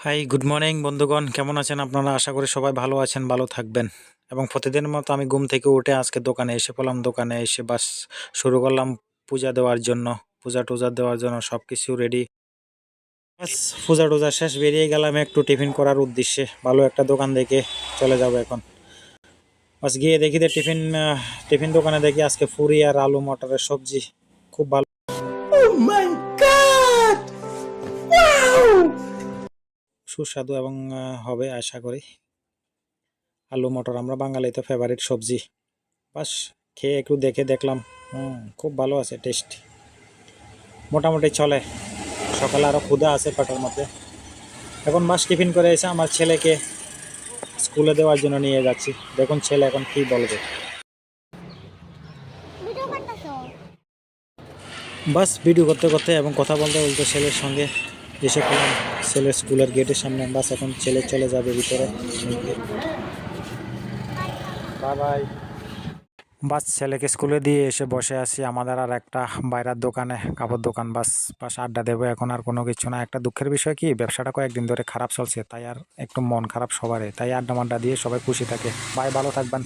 High, good morning বন্ধুগণ, কেমন আছেন আপনারা? আশা করি সবাই ভালো আছেন, ভালো থাকবেন। এবং প্রতিদিনের মতো আমি ঘুম থেকে উঠে আজকে দোকানে এসে পড়লাম। দোকানে এসে বাস শুরু করলাম পূজা দেওয়ার জন্য, পূজা টুজা দেওয়ার জন্য সব কিছু রেডি। বাস পূজা টুজা শেষ, বেরিয়ে গেলাম একটু টিফিন করার উদ্দেশ্যে। ভালো একটা দোকান দেখে চলে যাব এখন। বাস গিয়ে দেখি যে টিফিন দোকানে দেখি আজকে ফুরি আর আলু মটরের সবজি খুব ভালো, সুস্বাদু এবং হবে আশা করি। আলু মটর আমরা বাঙালি তো ফেভারিট সবজি। বাস খেয়ে একটু দেখে দেখলাম, খুব ভালো আছে, টেস্ট মোটামুটি চলে। সকালে আরও ক্ষুধা আছে পেটের মধ্যে। এখন বাস টিফিন করে এসে আমার ছেলেকে স্কুলে দেওয়ার জন্য নিয়ে যাচ্ছি। দেখুন ছেলে এখন কি বলবে। বাস ভিডিও করতে করতে এবং কথা বলতে বলতে ছেলের সঙ্গে এসে পড়লাম ছেলের স্কুলের গেটের সামনে। বাস এখন ছেলে চলে যাবে ভিতরে। Bye bye. বাস ছেলেকে স্কুলে দিয়ে এসে বসে আছি আমাদের আর একটা বাইরের দোকানে, কাপড় দোকান। বাস বাস আড্ডা দেবো এখন, আর কোনো কিছু না। একটা দুঃখের বিষয় কি, ব্যবসাটা কয়েকদিন ধরে খারাপ চলছে, তাই আর একটু মন খারাপ সবারই, তাই আড্ডা মাড্ডা দিয়ে সবাই খুশি থাকে। ভাই ভালো থাকবেন।